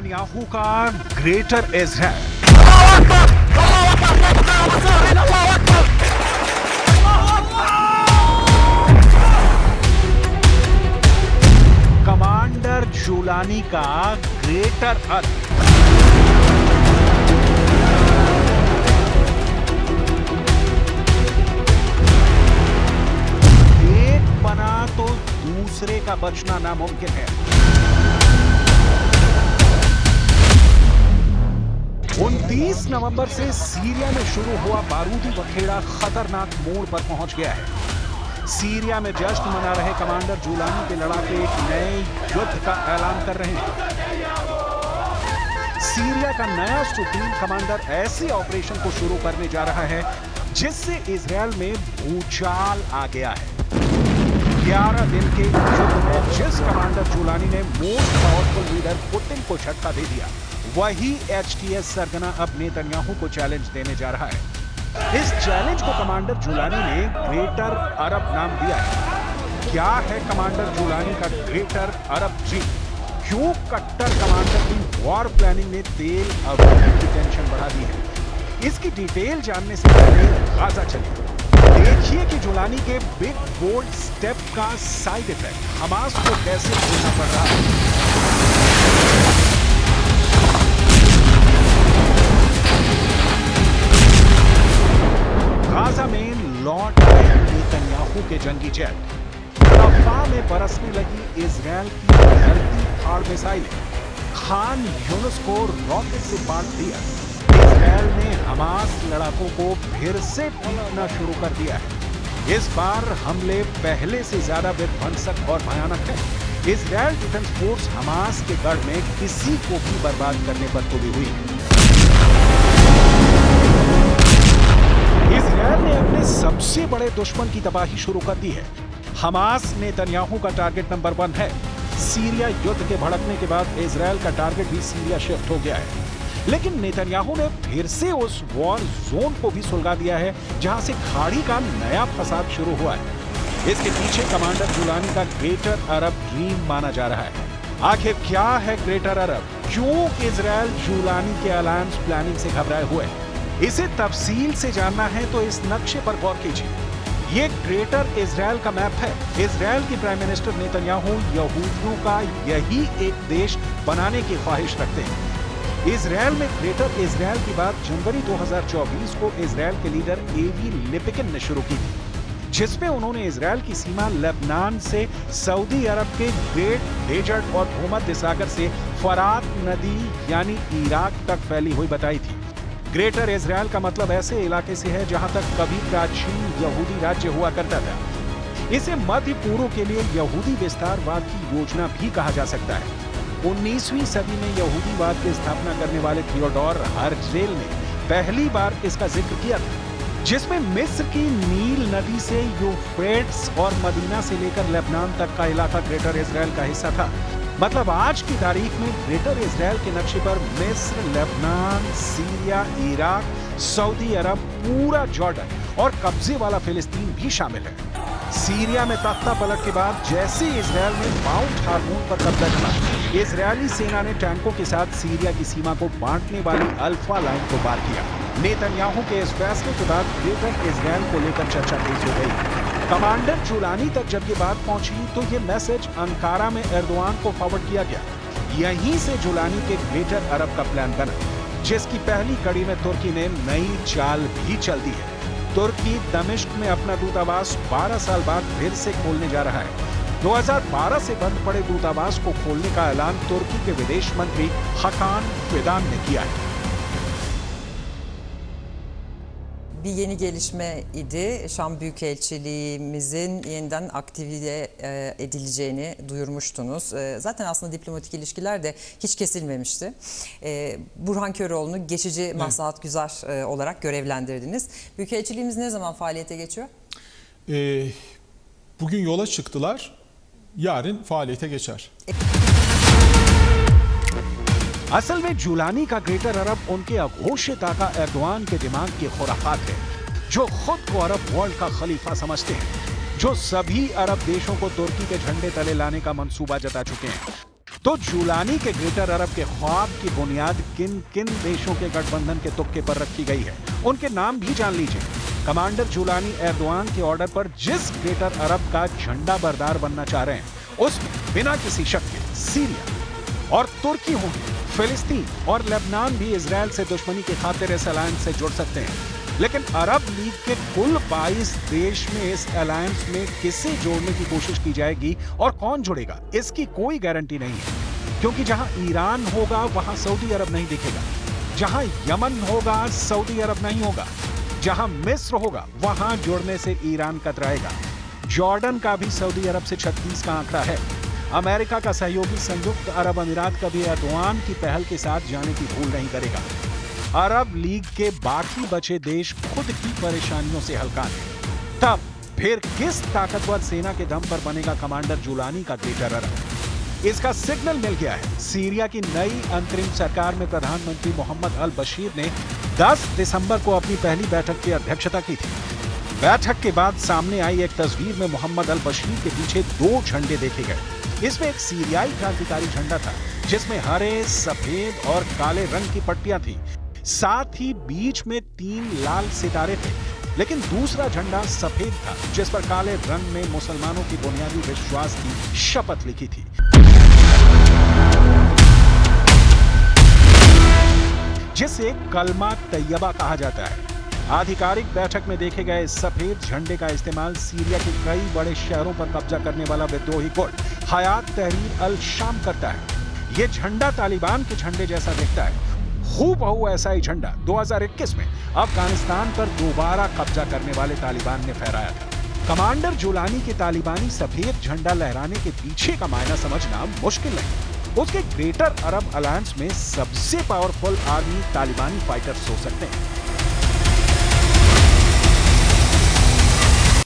Netanyahu का greater Israel. Commander Jolani का greater अरब। एक बना तो दूसरे का बचना नामुमकिन है। 29 नवंबर से सीरिया में शुरू हुआ बारूदी बखेड़ा खतरनाक मोड़ पर पहुंच गया है। सीरिया में जश्न मना रहे कमांडर जुलानी के लड़ाके एक नए युद्ध का ऐलान कर रहे हैं। सीरिया का नया सुप्रीम कमांडर ऐसे ऑपरेशन को शुरू करने जा रहा है जिससे इजरायल में भूचाल आ गया है। 11 दिन के युद्ध में जिस कमांडर जुलानी ने मोस्ट पावरफुल लीडर पुतिन को झटका दे दिया, वही एचटीएस सरगना अब नेतन्याहू को चैलेंज देने जा रहा है। इस चैलेंज को कमांडर जुलानी ने ग्रेटर अरब नाम दिया है। क्या है कमांडर जुलानी का ग्रेटर अरब ड्रीम? क्यों कट्टर कमांडर की वॉर प्लानिंग ने तेल अवरोध की टेंशन बढ़ा दी है? इसकी डिटेल जानने से पहले गाजा चलिए देखिए कि जुलानी के बिग बोल्ड स्टेप का साइड इफेक्ट हमास को कैसे झेलना पड़ रहा है। गाजा में लौट आए नेतन्याहू के जंगी जेट। रफा में बरसने लगी इजरायल की धरती फाड़ मिसाइलें। खान यूनुस को रॉकेट से बांट दिया। इजरायल ने हमास लड़ाकों को फिर से पीटना शुरू कर दिया है। इस बार हमले पहले से ज्यादा विध्वंसक और भयानक है। इजरायल डिफेंस फोर्स हमास के गढ़ में किसी को भी बर्बाद करने पर तुली हुई है। इजरायल ने अपने सबसे बड़े दुश्मन की तबाही शुरू कर दी है। हमास नेतन्याहू का टारगेट नंबर 1 है। सीरिया युद्ध के भड़कने के बाद इजरायल का टारगेट भी सीरिया शिफ्ट हो गया है। लेकिन नेतन्याहू ने फिर से उस वॉर जोन को भी सुलगा दिया है जहां से खाड़ी का नया फसाद शुरू हुआ है। इसके पीछे कमांडर जुलानी का ग्रेटर अरब ड्रीम माना जा रहा है। आखिर क्या है ग्रेटर अरब? क्यों इजरायल जुलानी के अलायंस प्लानिंग से घबराए हुए हैं? इसे तफसील से जानना है तो इस नक्शे पर गौर कीजिए। ये ग्रेटर इजरायल का मैप है। इजरायल की प्राइम मिनिस्टर नेतन्याहू यहूदियों का यही एक देश बनाने की ख्वाहिश रखते हैं। इजरायल में ग्रेटर इजरायल की बात जनवरी 2024 को इजरायल के लीडर एवी लिपिकिन ने शुरू की थी, जिसमें उन्होंने इजरायल की सीमा लेबनान से सऊदी अरब के ग्रेट डेजर्ट और भूमध्य सागर से फरात नदी यानी इराक तक फैली हुई बताई थी। ग्रेटर इजरायल का मतलब ऐसे इलाके से है जहां तक कभी प्राचीन यहूदी राज्य हुआ करता था। इसे मध्य पूर्व के लिए यहूदी विस्तारवाद की योजना भी कहा जा सकता है। 19वीं सदी में यहूदीवाद की स्थापना करने वाले थियोडोर हर्ज़ेल ने पहली बार इसका जिक्र किया था, जिसमें मिस्र की नील नदी से यूफ्रेट्स और मदीना से लेकर लेबनान तक का इलाका ग्रेटर इजरायल का हिस्सा था। मतलब आज की तारीख में ग्रेटर इजरायल के नक्शे पर मिस्र, लेबनान, सीरिया, इराक, सऊदी अरब, पूरा जॉर्डन और कब्जे वाला फिलिस्तीन भी शामिल है। सीरिया में तख्ता पलट के बाद जैसे इजरायल ने माउंट हार्मोन पर कब्जा जमा, इजरायली सेना ने टैंकों के साथ सीरिया की सीमा को बांटने वाली अल्फा लाइन को पार किया। नेतन्याहू के इस फैसले के बाद ग्रेटर इजरायल को लेकर चर्चा तेज हो गई। कमांडर जुलानी तक जब ये बात पहुंची तो ये मैसेज अंकारा में एर्दोआन को फॉरवर्ड किया गया। यहीं से जुलानी के ग्रेटर अरब का प्लान बना, जिसकी पहली कड़ी में तुर्की ने नई चाल भी चल दी है। तुर्की दमिश्क में अपना दूतावास 12 साल बाद फिर से खोलने जा रहा है। 2012 से बंद पड़े दूतावास को खोलने का ऐलान तुर्की के विदेश मंत्री हाकान फिदान ने किया है। Bir yeni gelişme idi. Şam Büyükelçiliğimizin yeniden aktive edileceğini duyurmuştunuz. Zaten aslında diplomatik ilişkiler de hiç kesilmemişti. Burhan Köroğlu'nu geçici maslahatgüzar olarak görevlendirdiniz. Büyükelçiliğimiz ne zaman faaliyete geçiyor? Bugün yola çıktılar. Yarın faaliyete geçer. असल में Jolani का greater अरब उनके अघोषित आका Erdogan के दिमाग की खुराफात है, जो खुद को अरब वर्ल्ड का खलीफा समझते हैं, जो सभी अरब देशों को तुर्की के झंडे तले लाने का मंसूबा जता चुके हैं। तो जुलानी के ग्रेटर अरब के ख्वाब की बुनियाद किन किन देशों के गठबंधन के तुक्के पर रखी गई है, उनके नाम भी जान लीजिए। कमांडर जुलानी एर्दोआन के ऑर्डर पर जिस ग्रेटर अरब का झंडा बरदार बनना चाह रहे हैं, उसमें बिना किसी शक के सीरिया और तुर्की होंगे। फिलिस्तीन और लेबनान भी इजराइल से दुश्मनी की खातिर इस अलायंस से जुड़ सकते हैं। लेकिन अरब लीग के कुल 22 देश में इस अलायंस में किसे जोड़ने की कोशिश की जाएगी और कौन जुड़ेगा, इसकी कोई गारंटी नहीं है। क्योंकि जहां ईरान होगा वहां सऊदी अरब नहीं दिखेगा, जहां यमन होगा सऊदी अरब नहीं होगा, जहां मिस्र होगा वहां जुड़ने से ईरान कतराएगा। जॉर्डन का भी सऊदी अरब से 36 का आंकड़ा है। अमेरिका का सहयोगी संयुक्त अरब अमीरात कभी एर्दोआन की पहल के साथ जाने की भूल नहीं करेगा। अरब लीग के बाकी बचे देश खुद की परेशानियों से हल्का हैं। तब फिर किस ताकतवर सेना के दम पर बनेगा कमांडर जुलानी का ग्रेटर अरब? इसका सिग्नल मिल गया है। सीरिया की नई अंतरिम सरकार में प्रधानमंत्री मोहम्मद अल बशीर ने 10 दिसंबर को अपनी पहली बैठक की अध्यक्षता की थी। बैठक के बाद सामने आई एक तस्वीर में मोहम्मद अल बशीर के पीछे 2 झंडे देखे गए। इसमें एक सीरियाई क्रांतिकारी झंडा था जिसमें हरे, सफेद और काले रंग की पट्टियां थी। साथ ही बीच में 3 लाल सितारे थे। लेकिन दूसरा झंडा सफेद था जिस पर काले रंग में मुसलमानों की बुनियादी विश्वास की शपथ लिखी थी। जिसे कलमा तैयबा कहा जाता है। आधिकारिक बैठक में देखे गए सफेद झंडे का इस्तेमाल सीरिया के कई बड़े शहरों पर कब्जा करने वाला विद्रोही गुट हयात तहरीर अल शाम करता है। यह झंडा तालिबान के झंडे जैसा दिखता है। हूबहू ऐसा ही झंडा 2021 में अफगानिस्तान पर दोबारा कब्जा करने वाले तालिबान ने फहराया था। कमांडर जुलानी के तालिबानी सफेद झंडा लहराने के पीछे का मायना समझना मुश्किल नहीं। उसके ग्रेटर अरब अलायंस में सबसे पावरफुल आर्मी तालिबानी फाइटर्स हो सकते हैं।